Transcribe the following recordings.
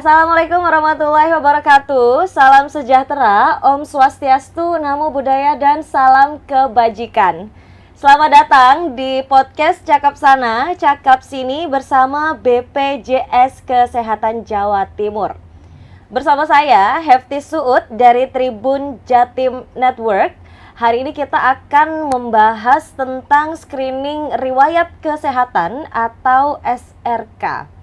Assalamualaikum warahmatullahi wabarakatuh. Salam sejahtera, Om Swastiastu, Namo Buddhaya, dan salam kebajikan. Selamat datang di podcast Cakap Sana, Cakap Sini bersama BPJS Kesehatan Jawa Timur. Bersama saya, Hefty Suud dari Tribun Jatim Network. Hari ini kita akan membahas tentang screening riwayat kesehatan atau SRK.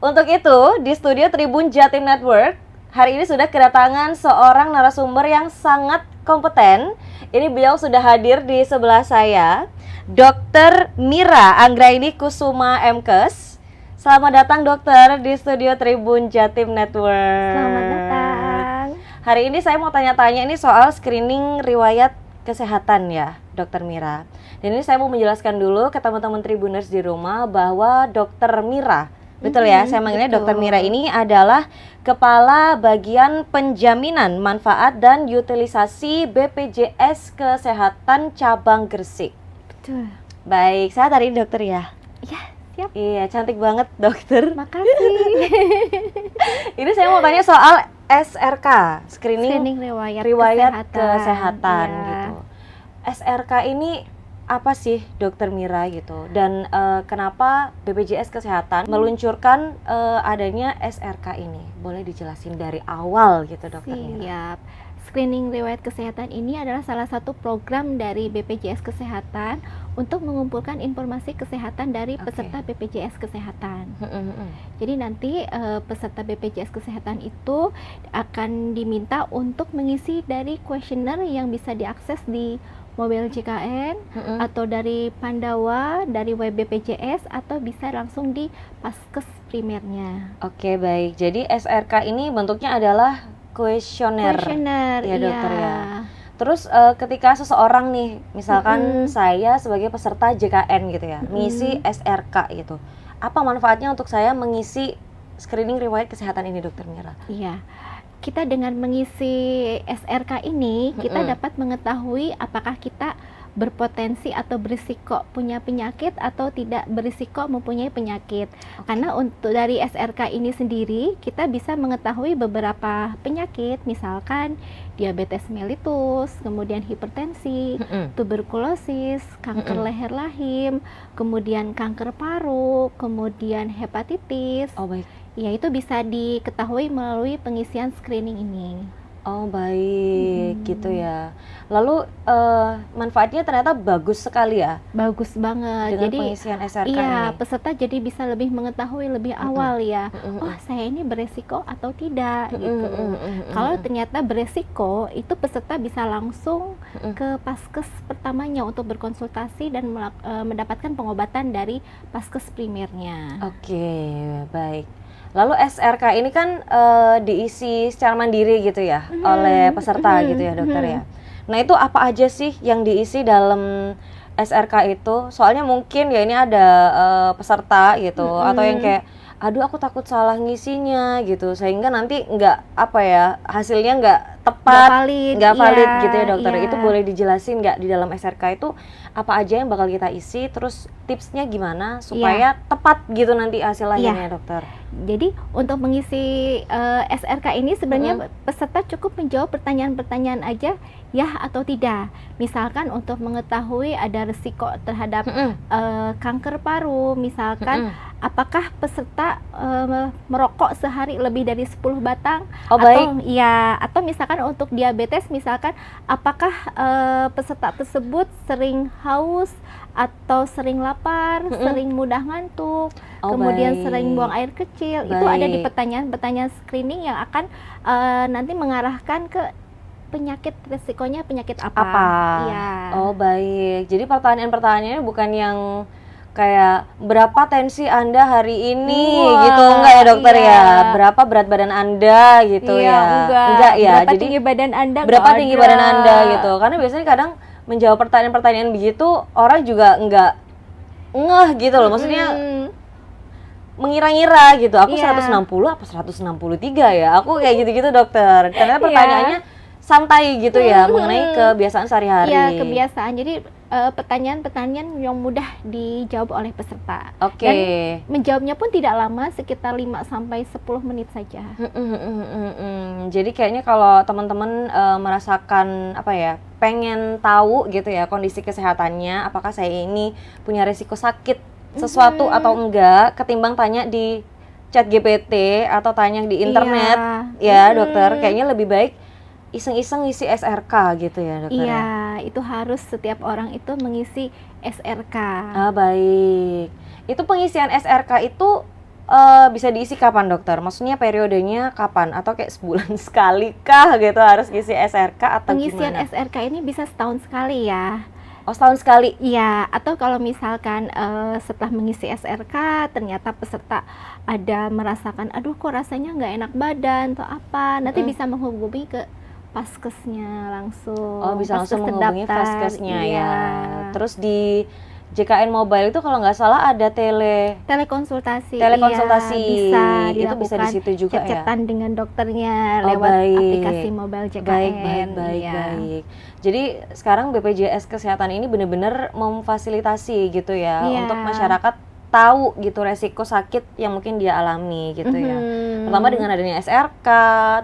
Untuk itu, di studio Tribun Jatim Network, hari ini sudah kedatangan seorang narasumber yang sangat kompeten. Ini beliau sudah hadir di sebelah saya, Dr. Mira Anggraini Kusuma MKes. Selamat datang dokter di studio Tribun Jatim Network. Selamat datang. Hari ini saya mau tanya-tanya ini soal screening riwayat kesehatan ya, Dr. Mira. Dan ini saya mau menjelaskan dulu ke teman-teman Tribuners di rumah bahwa Dr. Mira, betul ya, saya manggilnya Dr. Mira ini adalah Kepala Bagian Penjaminan Manfaat dan Utilisasi BPJS Kesehatan Cabang Gresik. Betul. Baik, sehat hari ini dokter ya? Iya, siap. Iya, cantik banget dokter. Makasih. Ini saya mau tanya soal SRK, screening riwayat kesehatan ya. gitu. SRK ini apa sih Dokter Mira gitu, dan kenapa BPJS Kesehatan meluncurkan adanya SRK ini? Boleh dijelasin dari awal gitu Dokter Mira? Siap. Screening riwayat kesehatan ini adalah salah satu program dari BPJS Kesehatan untuk mengumpulkan informasi kesehatan dari peserta BPJS Kesehatan. Jadi nanti peserta BPJS Kesehatan itu akan diminta untuk mengisi dari kuesioner yang bisa diakses di mobil JKN atau dari Pandawa, dari web BPJS, atau bisa langsung di Paskes primernya. Oke, baik. Jadi SRK ini bentuknya adalah kuesioner ya dokter ya. Terus ketika seseorang nih, misalkan saya sebagai peserta JKN gitu ya, mengisi SRK gitu, apa manfaatnya untuk saya mengisi screening riwayat kesehatan ini Dokter Mira? Iya, kita dengan mengisi SRK ini, kita dapat mengetahui apakah kita berpotensi atau berisiko punya penyakit atau tidak berisiko mempunyai penyakit. Karena untuk dari SRK ini sendiri kita bisa mengetahui beberapa penyakit, misalkan diabetes mellitus, kemudian hipertensi, tuberkulosis, kanker leher rahim, kemudian kanker paru, kemudian hepatitis. Oh baik. Ya, itu bisa diketahui melalui pengisian screening ini. Oh baik, gitu ya. Lalu manfaatnya ternyata bagus sekali ya? Bagus banget. Dengan jadi pengisian SRK iya, ini. peserta jadi bisa lebih mengetahui lebih awal ya. Oh, saya ini beresiko atau tidak gitu. Kalau ternyata beresiko, itu peserta bisa langsung ke Paskes pertamanya untuk berkonsultasi dan mendapatkan pengobatan dari Paskes primernya. Oke, baik. Lalu SRK ini kan diisi secara mandiri gitu ya oleh peserta gitu ya dokter ya. Nah itu apa aja sih yang diisi dalam SRK itu? Soalnya mungkin ya ini ada peserta gitu atau yang kayak aduh aku takut salah ngisinya gitu, sehingga nanti nggak apa ya, hasilnya nggak tepat, nggak valid gitu ya dokter. Itu boleh dijelasin nggak di dalam SRK itu apa aja yang bakal kita isi, terus tipsnya gimana supaya tepat gitu nanti hasil akhirnya dokter? Jadi untuk mengisi SRK ini sebenarnya peserta cukup menjawab pertanyaan-pertanyaan aja ya atau tidak. Misalkan untuk mengetahui ada risiko terhadap kanker paru, misalkan apakah peserta merokok sehari lebih dari 10 batang atau misalkan untuk diabetes, misalkan apakah peserta tersebut sering haus atau sering lapar, sering mudah ngantuk, kemudian sering buang air kecil. Itu ada di pertanyaan-pertanyaan screening yang akan nanti mengarahkan ke penyakit, resikonya penyakit apa. Ya. Oh baik, jadi pertanyaan-pertanyaannya bukan yang kayak berapa tensi Anda hari ini gitu, enggak ya dokter ya? Berapa berat badan Anda gitu ya? Enggak ya. Berapa jadi tinggi badan Anda? Berapa tinggi badan Anda gitu? Karena biasanya kadang menjawab pertanyaan-pertanyaan begitu orang juga enggak ngeh gitu loh. Maksudnya mengira-ngira gitu. Aku 160 apa 163 ya? Aku kayak gitu-gitu dokter. Ternyata pertanyaannya santai gitu ya, mengenai kebiasaan sehari-hari. Iya, kebiasaan. Jadi pertanyaan-pertanyaan yang mudah dijawab oleh peserta. Oke. Dan menjawabnya pun tidak lama, sekitar 5-10 menit saja. Jadi kayaknya kalau teman-teman merasakan apa ya, pengen tahu gitu ya kondisi kesehatannya, apakah saya ini punya resiko sakit sesuatu atau enggak, ketimbang tanya di chat GPT atau tanya di internet, ya dokter, kayaknya lebih baik iseng-iseng ngisi SRK gitu ya dokter. Iya, itu harus setiap orang itu mengisi SRK. Baik. Itu pengisian SRK itu bisa diisi kapan dokter? Maksudnya periodenya kapan? Atau kayak sebulan sekali kah gitu harus ngisi SRK atau Pengisian gimana? SRK ini bisa setahun sekali ya. Oh, setahun sekali? Iya, atau kalau misalkan setelah mengisi SRK ternyata peserta ada merasakan, aduh kok rasanya nggak enak badan atau apa, nanti bisa menghubungi ke Faskesnya langsung. Oh, bisa langsung Faskes menghubungi terdaftar. Faskesnya Iya. ya. Terus di JKN Mobile itu kalau nggak salah ada Telekonsultasi, telekonsultasi. bisa Itu dilakukan bisa di situ juga ya. chat-chatan dengan dokternya Oh, lewat baik. aplikasi mobile JKN. Iya. Baik. Jadi sekarang BPJS Kesehatan ini benar-benar memfasilitasi gitu ya Iya. untuk masyarakat tahu gitu resiko sakit yang mungkin dia alami gitu ya. Pertama dengan adanya SRK,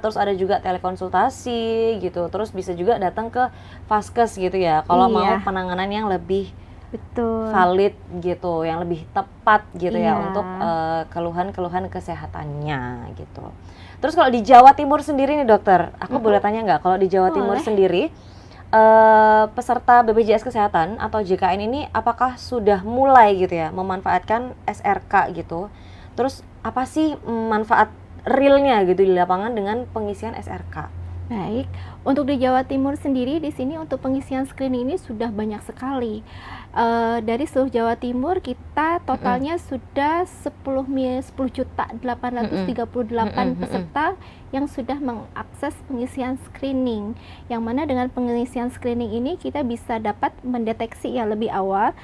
terus ada juga telekonsultasi gitu. Terus bisa juga datang ke Faskes gitu ya kalau mau Iya. penanganan yang lebih Betul. valid gitu, yang lebih tepat gitu ya Iya. untuk keluhan-keluhan kesehatannya gitu. Terus kalau di Jawa Timur sendiri nih dokter, aku boleh tanya nggak kalau di Jawa Timur Boleh. sendiri peserta BPJS Kesehatan atau JKN ini apakah sudah mulai gitu ya memanfaatkan SRK gitu? Terus apa sih manfaat realnya gitu di lapangan dengan pengisian SRK? Baik, untuk di Jawa Timur sendiri di sini untuk pengisian screening ini sudah banyak sekali. Dari seluruh Jawa Timur kita totalnya sudah 10.838 peserta yang sudah mengakses pengisian screening. Yang mana dengan pengisian screening ini kita bisa dapat mendeteksi ya lebih awal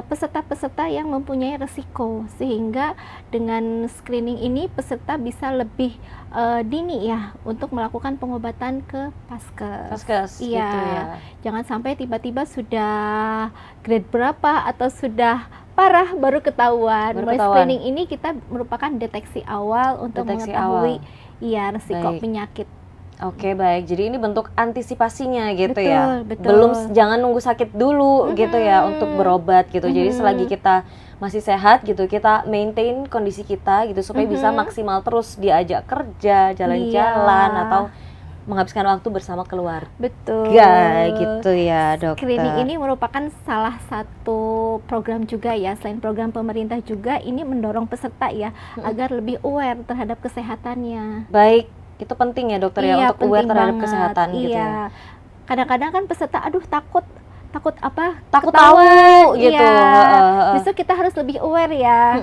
peserta-peserta yang mempunyai resiko, sehingga dengan screening ini peserta bisa lebih dini ya untuk melakukan pengobatan ke Faskes. Gitu ya. Jangan sampai tiba-tiba sudah grade berapa atau sudah parah baru ketahuan. Screening ini kita merupakan deteksi awal untuk mengetahui resiko penyakit. Oke, baik. Jadi ini bentuk antisipasinya gitu Betul, ya. betul. Jangan nunggu sakit dulu gitu ya untuk berobat gitu. Jadi selagi kita masih sehat gitu, kita maintain kondisi kita gitu supaya bisa maksimal terus diajak kerja, jalan-jalan atau menghabiskan waktu bersama keluarga. Betul. Gitu ya, dokter. Screening ini merupakan salah satu program juga ya, selain program pemerintah juga ini mendorong peserta ya agar lebih aware terhadap kesehatannya. Baik, itu penting ya dokter ya untuk aware terhadap kesehatan gitu ya. Kadang-kadang kan peserta aduh takut apa? Takut ketahuan, tahu gitu. Justru kita harus lebih aware ya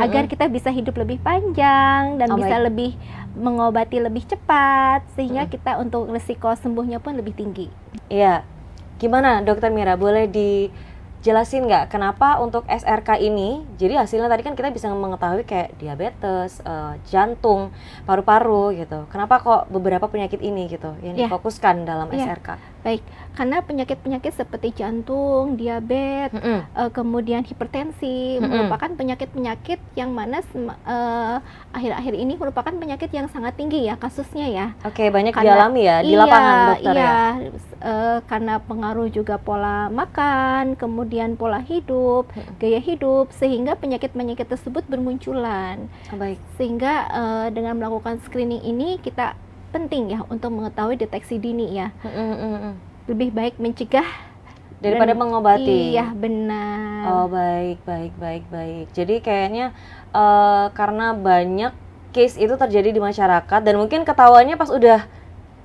agar kita bisa hidup lebih panjang dan bisa lebih mengobati lebih cepat sehingga kita untuk risiko sembuhnya pun lebih tinggi. Iya. Gimana dokter Mira, boleh dijelasin nggak kenapa untuk SRK ini, jadi hasilnya tadi kan kita bisa mengetahui kayak diabetes, jantung, paru-paru gitu. Kenapa kok beberapa penyakit ini gitu yang difokuskan dalam SRK? Baik, karena penyakit-penyakit seperti jantung, diabetes, kemudian hipertensi merupakan penyakit-penyakit yang mana akhir-akhir ini merupakan penyakit yang sangat tinggi ya kasusnya ya. Oke, banyak dialami ya di lapangan dokter ya. Karena pengaruh juga pola makan, kemudian pola hidup, gaya hidup, sehingga penyakit-penyakit tersebut bermunculan. Baik. Sehingga dengan melakukan screening ini kita penting ya untuk mengetahui deteksi dini ya. Lebih baik mencegah daripada mengobati. Iya, benar. Oh, baik. Jadi kayaknya karena banyak case itu terjadi di masyarakat dan mungkin ketahuannya pas udah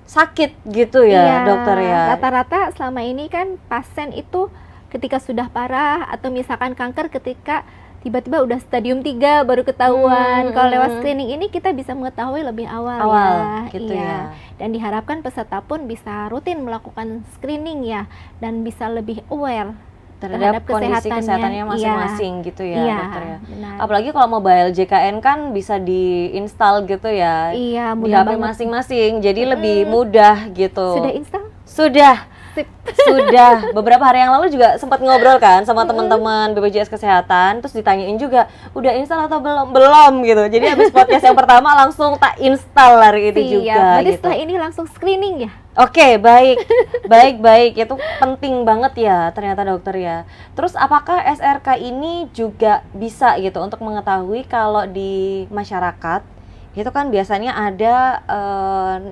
sakit gitu ya, dokter ya. Rata-rata selama ini kan pasien itu ketika sudah parah atau misalkan kanker ketika tiba-tiba udah stadium 3 baru ketahuan. Kalau lewat screening ini kita bisa mengetahui lebih awal ya. Gitu ya. Dan diharapkan peserta pun bisa rutin melakukan screening ya dan bisa lebih aware terhadap kondisi kesehatannya masing-masing gitu ya, dokter ya. Benar. Apalagi kalau mobile JKN kan bisa diinstal gitu ya. Iya, di mudah HP banget. masing-masing. Jadi lebih mudah gitu. Sudah install? Sudah. Sip. Sudah beberapa hari yang lalu juga sempat ngobrol kan sama teman-teman BPJS Kesehatan, terus ditanyain juga udah install atau belum gitu. Jadi habis podcast yang pertama langsung tak install hari ini juga. Berarti gitu. setelah ini langsung screening ya? Oke, baik, baik, itu penting banget ya ternyata dokter ya. Terus apakah SRK ini juga bisa gitu untuk mengetahui kalau di masyarakat itu kan biasanya ada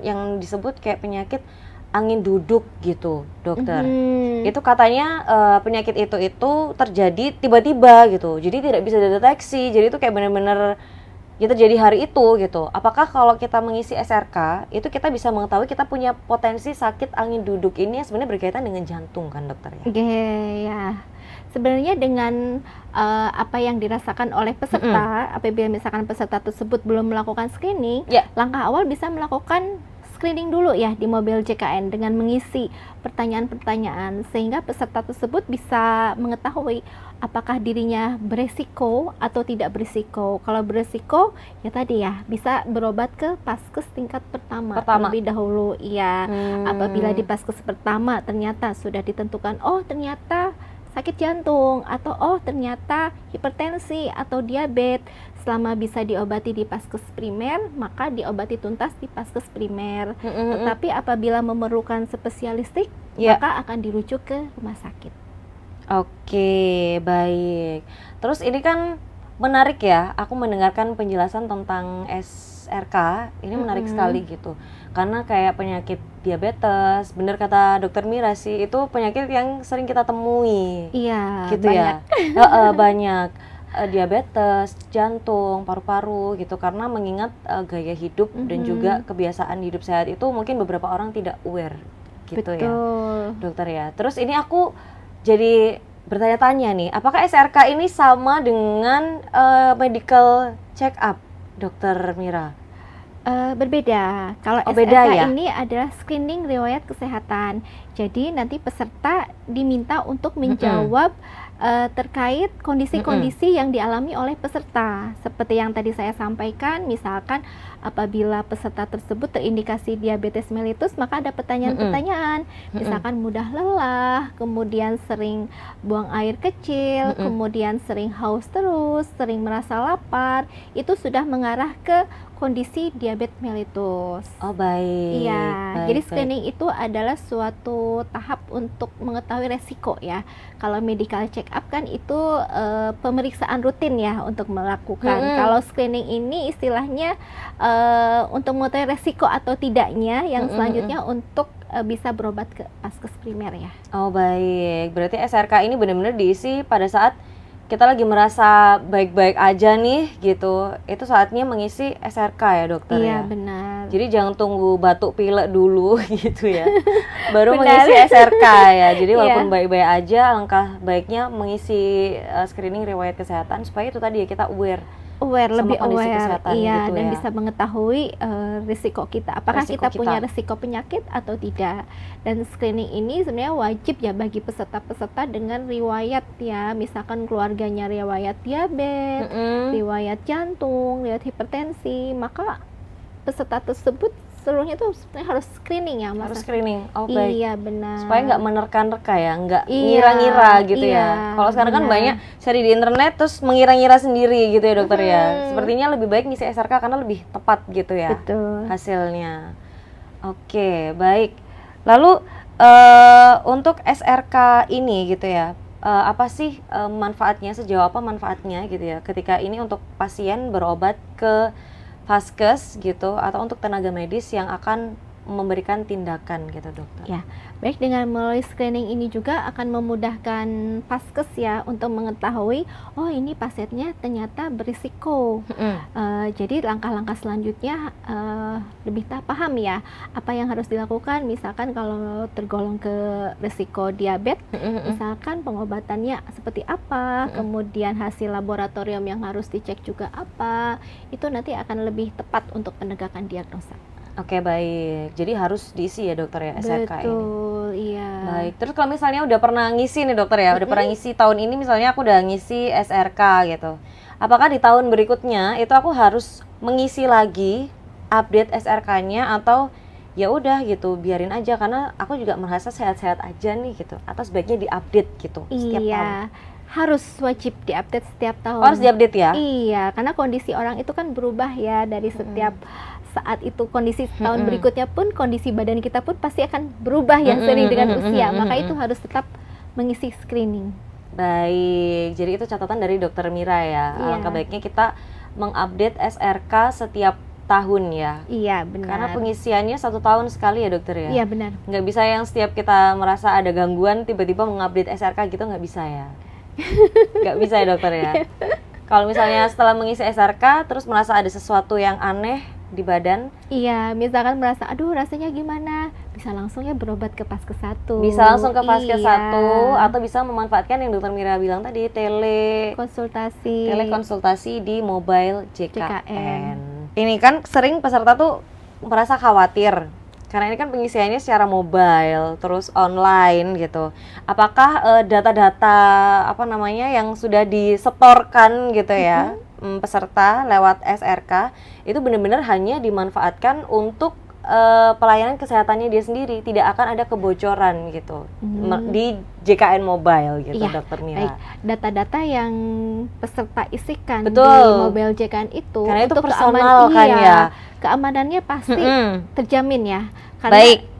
yang disebut kayak penyakit angin duduk gitu, dokter. Itu katanya penyakit itu terjadi tiba-tiba gitu, jadi tidak bisa dideteksi. Jadi itu kayak benar-benar ya terjadi hari itu gitu. Apakah kalau kita mengisi SRK itu kita bisa mengetahui kita punya potensi sakit angin duduk ini yang sebenarnya berkaitan dengan jantung kan dokter ya? Oke, ya. Sebenarnya dengan apa yang dirasakan oleh peserta, apabila misalkan peserta tersebut belum melakukan screening, langkah awal bisa melakukan screening dulu ya di mobil JKN dengan mengisi pertanyaan-pertanyaan sehingga peserta tersebut bisa mengetahui apakah dirinya beresiko atau tidak beresiko. Kalau beresiko ya tadi ya bisa berobat ke Paskes tingkat pertama. Terlebih dahulu. Iya. Apabila di Paskes pertama ternyata sudah ditentukan oh ternyata sakit jantung atau oh ternyata hipertensi atau diabetes, selama bisa diobati di Paskes primer maka diobati tuntas di Paskes primer. Tetapi apabila memerlukan spesialistik maka akan dirujuk ke rumah sakit. Oke, baik. Terus ini kan menarik ya, aku mendengarkan penjelasan tentang SRK ini menarik sekali gitu. Karena kayak penyakit diabetes, bener kata dokter Mira sih, itu penyakit yang sering kita temui. Iya, gitu banyak. Ya. Banyak diabetes, jantung, paru-paru gitu. Karena mengingat gaya hidup dan juga kebiasaan hidup sehat itu mungkin beberapa orang tidak aware gitu. Betul. Ya, dokter ya. Terus ini aku jadi bertanya-tanya nih, apakah SRK ini sama dengan medical check up, dokter Mira? Berbeda. Kalau beda SRK ya? ini adalah screening riwayat kesehatan. Jadi nanti peserta diminta untuk menjawab terkait kondisi-kondisi yang dialami oleh peserta. Seperti yang tadi saya sampaikan, misalkan apabila peserta tersebut terindikasi diabetes mellitus, maka ada pertanyaan-pertanyaan. Misalkan mudah lelah, kemudian sering buang air kecil, kemudian sering haus terus, sering merasa lapar, itu sudah mengarah ke kondisi diabetes mellitus. Oh baik. Iya, baik, jadi screening itu adalah suatu tahap untuk mengetahui resiko ya. Kalau medical check up kan itu pemeriksaan rutin ya untuk melakukan. Kalau screening ini istilahnya untuk mengetahui resiko atau tidaknya yang selanjutnya untuk bisa berobat ke Paskes primer ya. Oh baik, berarti SRK ini benar-benar diisi pada saat kita lagi merasa baik-baik aja nih gitu, itu saatnya mengisi SRK ya dokter. Iya, ya? Benar. Jadi jangan tunggu batuk pilek dulu gitu ya, baru mengisi SRK ya. Jadi walaupun baik-baik aja, alangkah baiknya mengisi screening riwayat kesehatan supaya itu tadi ya kita lebih aware, iya, gitu dan ya. bisa mengetahui risiko kita, apakah kita punya risiko penyakit atau tidak. Dan screening ini sebenarnya wajib ya bagi peserta-peserta dengan riwayat ya, misalkan keluarganya riwayat diabetes, riwayat jantung, riwayat hipertensi, maka peserta tersebut seluruhnya itu sebenarnya harus screening ya, Mas. Harus screening, oh baik. Iya benar. Supaya nggak menerka-nerka ya, nggak ngira-ngira gitu ya. Kalau sekarang kan banyak cari di internet terus mengira-ngira sendiri gitu ya dokter ya. Sepertinya lebih baik ngisi SRK karena lebih tepat gitu ya. Betul. Hasilnya. Oke, baik. Lalu untuk SRK ini gitu ya, apa sih manfaatnya, sejauh apa manfaatnya gitu ya ketika ini untuk pasien berobat ke Paskes gitu atau untuk tenaga medis yang akan memberikan tindakan gitu dokter. Ya, baik, dengan melalui screening ini juga akan memudahkan Paskes ya untuk mengetahui oh ini pasiennya ternyata berisiko. Jadi langkah-langkah selanjutnya lebih paham ya apa yang harus dilakukan. Misalkan kalau tergolong ke risiko diabetes, misalkan pengobatannya seperti apa, kemudian hasil laboratorium yang harus dicek juga apa, itu nanti akan lebih tepat untuk penegakan diagnosa. Oke baik, jadi harus diisi ya dokter ya SRK ini. Betul, iya. Baik, terus kalau misalnya udah pernah ngisi nih dokter ya, udah pernah ngisi tahun ini misalnya aku udah ngisi SRK gitu. Apakah di tahun berikutnya itu aku harus mengisi lagi update SRK-nya atau ya udah gitu, biarin aja karena aku juga merasa sehat-sehat aja nih gitu, atau sebaiknya diupdate gitu setiap tahun? Iya, harus wajib diupdate setiap tahun. Oh, harus diupdate ya? Iya, karena kondisi orang itu kan berubah ya dari setiap saat itu, kondisi tahun berikutnya pun kondisi badan kita pun pasti akan berubah ya seiring dengan usia, maka itu harus tetap mengisi screening. Baik, jadi itu catatan dari Dokter Mira ya. Iya. Alangkah baiknya kita mengupdate SRK setiap tahun ya. Iya, benar. Karena pengisiannya 1 tahun sekali ya dokter ya. Iya, benar. Nggak bisa yang setiap kita merasa ada gangguan tiba-tiba mengupdate SRK gitu, nggak bisa ya. Nggak bisa ya dokter ya. Kalau misalnya setelah mengisi SRK terus merasa ada sesuatu yang aneh di badan, Iya, misalkan merasa aduh rasanya gimana, bisa langsung ya berobat ke Paskes 1. bisa langsung ke Vaskes 1 Iya. atau bisa memanfaatkan yang dokter Mira bilang tadi, telekonsultasi di mobile JKN. Ini kan sering peserta tuh merasa khawatir karena ini kan pengisiannya secara mobile terus online gitu. Apakah data-data apa namanya yang sudah disetorkan gitu ya peserta lewat SRK itu benar-benar hanya dimanfaatkan untuk pelayanan kesehatannya dia sendiri, tidak akan ada kebocoran gitu di JKN Mobile gitu, Iya, Dokter Mira. baik. Data-data yang peserta isikan Betul. di mobile JKN itu Karena itu untuk personal kan ya. keamanannya pasti terjamin ya. Karena Baik.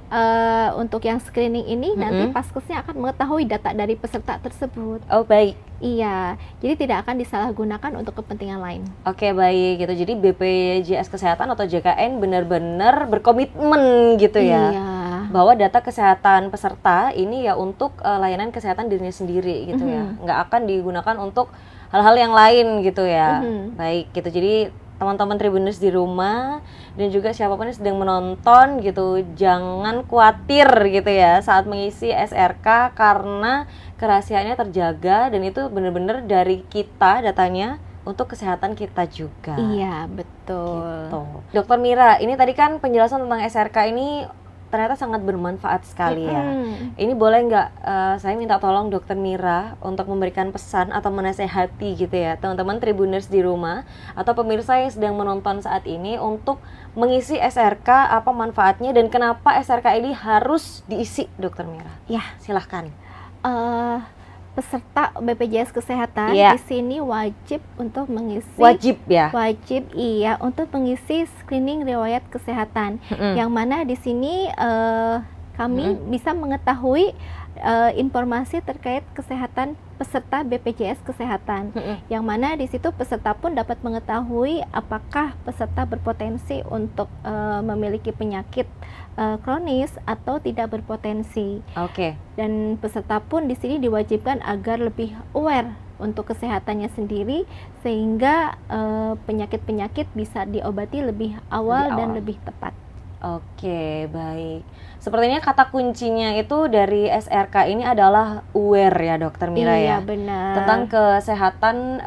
untuk yang screening ini nanti Paskesnya akan mengetahui data dari peserta tersebut. Oh baik. Iya, jadi tidak akan disalahgunakan untuk kepentingan lain. Oke baik gitu. Jadi BPJS Kesehatan atau JKN benar-benar berkomitmen gitu ya. Iya. Bahwa data kesehatan peserta ini ya untuk layanan kesehatan dirinya sendiri gitu ya. Nggak akan digunakan untuk hal-hal yang lain gitu ya. Baik gitu. Jadi teman-teman Tribuners di rumah dan juga siapapun yang sedang menonton gitu, jangan khawatir gitu ya saat mengisi SRK karena kerahasiaannya terjaga dan itu benar-benar dari kita datanya untuk kesehatan kita juga. Iya, betul. Gitu. Dokter Mira, ini tadi kan penjelasan tentang SRK ini ternyata sangat bermanfaat sekali ya. Ini boleh nggak saya minta tolong Dokter Mira untuk memberikan pesan atau menasehati gitu ya teman-teman Tribuners di rumah atau pemirsa yang sedang menonton saat ini untuk mengisi SRK, apa manfaatnya dan kenapa SRK ini harus diisi, Dokter Mira? Ya, silahkan. Peserta BPJS Kesehatan Iya. di sini wajib untuk mengisi. Wajib ya? Wajib, iya, untuk mengisi screening riwayat kesehatan. Yang mana di sini kami bisa mengetahui informasi terkait kesehatan peserta BPJS Kesehatan. Yang mana di situ peserta pun dapat mengetahui apakah peserta berpotensi untuk memiliki penyakit kronis atau tidak berpotensi. Oke. Dan peserta pun di sini diwajibkan agar lebih aware untuk kesehatannya sendiri sehingga penyakit-penyakit bisa diobati lebih awal dan lebih tepat. Oke, baik. Sepertinya kata kuncinya itu dari SRK ini adalah aware ya, Dokter Mira ya. Iya, benar. Tentang kesehatan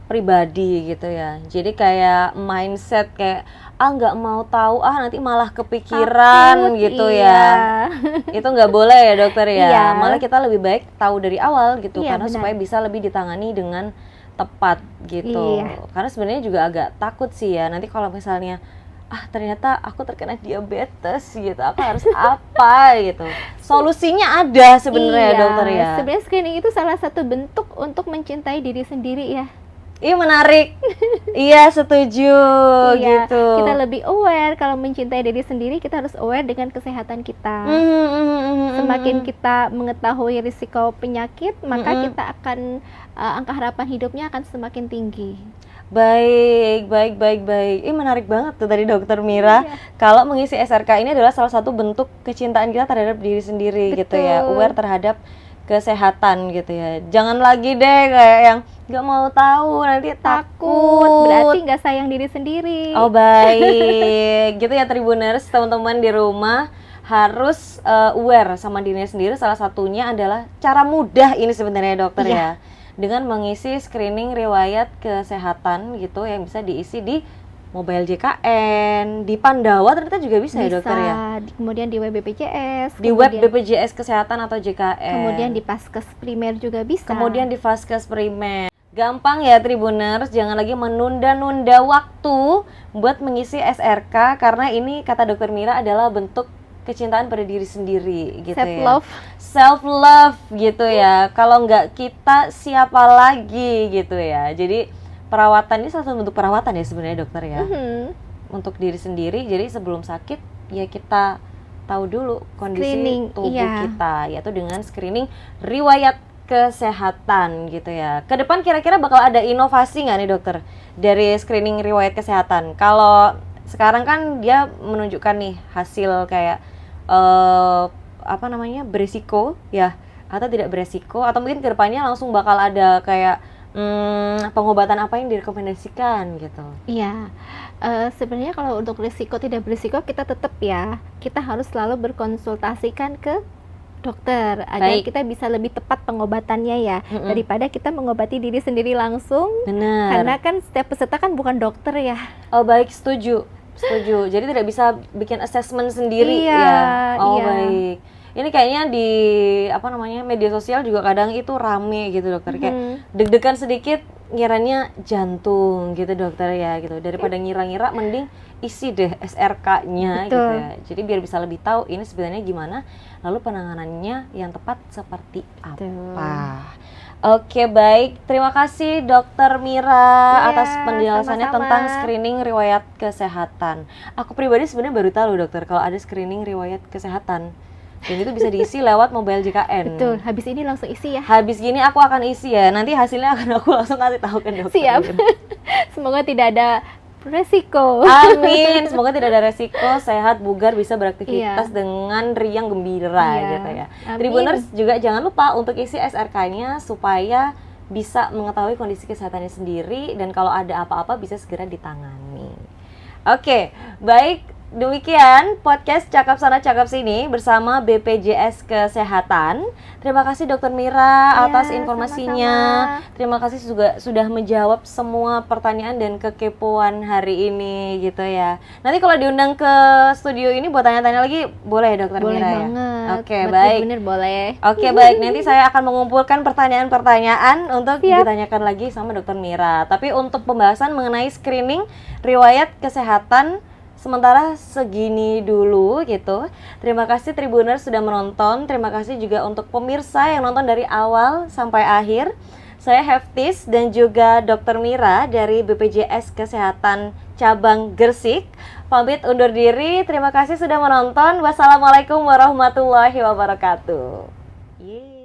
pribadi gitu ya. Jadi kayak mindset kayak nggak mau tahu nanti malah kepikiran Takut, gitu iya. ya. Itu nggak boleh ya dokter ya. Iya. Malah kita lebih baik tahu dari awal gitu Iya, karena benar. supaya bisa lebih ditangani dengan tepat gitu. Iya. Karena sebenarnya juga agak takut sih ya nanti kalau misalnya ternyata aku terkena diabetes gitu, aku harus apa gitu. Solusinya ada sebenarnya Iya, dokter ya. sebenarnya screening itu salah satu bentuk untuk mencintai diri sendiri ya. Iya menarik. Iya setuju Iya, gitu. kita lebih aware. Kalau mencintai diri sendiri kita harus aware dengan kesehatan kita. Semakin kita mengetahui risiko penyakit, maka kita akan angka harapan hidupnya akan semakin tinggi. Baik. Ini menarik banget tuh tadi Dokter Mira. Iya. Kalau mengisi SRK ini adalah salah satu bentuk kecintaan kita terhadap diri sendiri gitu ya. Betul. Aware terhadap kesehatan gitu ya. Jangan lagi deh kayak yang nggak mau tahu nanti takut. Berarti nggak sayang diri sendiri. Oh baik, gitu ya Tribuners, teman-teman di rumah harus aware sama dirinya sendiri. Salah satunya adalah cara mudah ini sebenarnya dokter ya, dengan mengisi screening riwayat kesehatan gitu yang bisa diisi di mobile JKN, di Pandawa ternyata juga bisa ya dokter ya. Kemudian di web BPJS, Di web BPJS Kesehatan atau JKN. kemudian di Paskes Primer juga bisa. Kemudian di Vaskes Primer. Gampang ya Tribuners, jangan lagi menunda-nunda waktu buat mengisi SRK karena ini kata Dokter Mira adalah bentuk kecintaan pada diri sendiri gitu Self ya. love. Self love gitu ya. Kalau nggak kita siapa lagi gitu ya. Jadi perawatan ini salah satu bentuk perawatan ya sebenarnya dokter ya. Untuk diri sendiri. Jadi sebelum sakit ya kita tahu dulu kondisi Screening, tubuh iya. kita, yaitu dengan screening riwayat kesehatan gitu ya. Ke depan kira-kira bakal ada inovasi nggak nih dokter dari screening riwayat kesehatan? Kalau sekarang kan dia menunjukkan nih hasil kayak apa namanya, beresiko ya atau tidak beresiko, atau mungkin ke depannya langsung bakal ada kayak pengobatan apa yang direkomendasikan gitu. Iya, sebenarnya kalau untuk risiko tidak berisiko kita tetap ya, kita harus selalu berkonsultasikan ke dokter agar Baik. kita bisa lebih tepat pengobatannya ya, daripada kita mengobati diri sendiri langsung. Benar. Karena kan setiap peserta kan bukan dokter ya. Oh baik, setuju. Jadi tidak bisa bikin assessment sendiri Iya, ya. Oh iya. baik. Ini kayaknya di apa namanya, media sosial juga kadang itu rame gitu dokter, kayak deg-degan sedikit ngiranya jantung gitu dokter ya gitu. Daripada ngira-ngira mending isi deh SRK-nya gitu Betul. ya. Jadi biar bisa lebih tahu ini sebenarnya gimana, lalu penanganannya yang tepat seperti apa. Oke baik, terima kasih Dokter Mira Iya, atas penjelasannya sama-sama. tentang screening riwayat kesehatan. Aku pribadi sebenarnya baru tahu dokter kalau ada screening riwayat kesehatan. Dan itu bisa diisi lewat mobile JKN. Betul, habis ini langsung isi ya. Habis gini aku akan isi ya, nanti hasilnya akan aku langsung kasih tahu ke dokter. Siap. Semoga tidak ada resiko. Amin, semoga tidak ada resiko, sehat, bugar, bisa beraktivitas Iya. dengan riang gembira Iya. gitu ya. Amin. Tribuners juga jangan lupa untuk isi SRK-nya supaya bisa mengetahui kondisi kesehatannya sendiri dan kalau ada apa-apa bisa segera ditangani. Oke, baik. Demikian podcast Cakap Sana Cakap Sini bersama BPJS Kesehatan. Terima kasih Dokter Mira atas Ya, informasinya. sama-sama. Terima kasih juga sudah menjawab semua pertanyaan dan kekepoan hari ini gitu ya. Nanti kalau diundang ke studio ini buat tanya-tanya lagi boleh ya Dokter Boleh Mira ya? banget. Oke, Buat baik. bener boleh. Oke baik, nanti saya akan mengumpulkan pertanyaan-pertanyaan untuk Siap. ditanyakan lagi sama Dokter Mira. Tapi untuk pembahasan mengenai screening riwayat kesehatan sementara segini dulu gitu. Terima kasih Tribuners sudah menonton. Terima kasih juga untuk pemirsa yang nonton dari awal sampai akhir. Saya Heftis dan juga Dokter Mira dari BPJS Kesehatan Cabang Gresik. Pamit undur diri. Terima kasih sudah menonton. Wassalamualaikum warahmatullahi wabarakatuh. Yeay.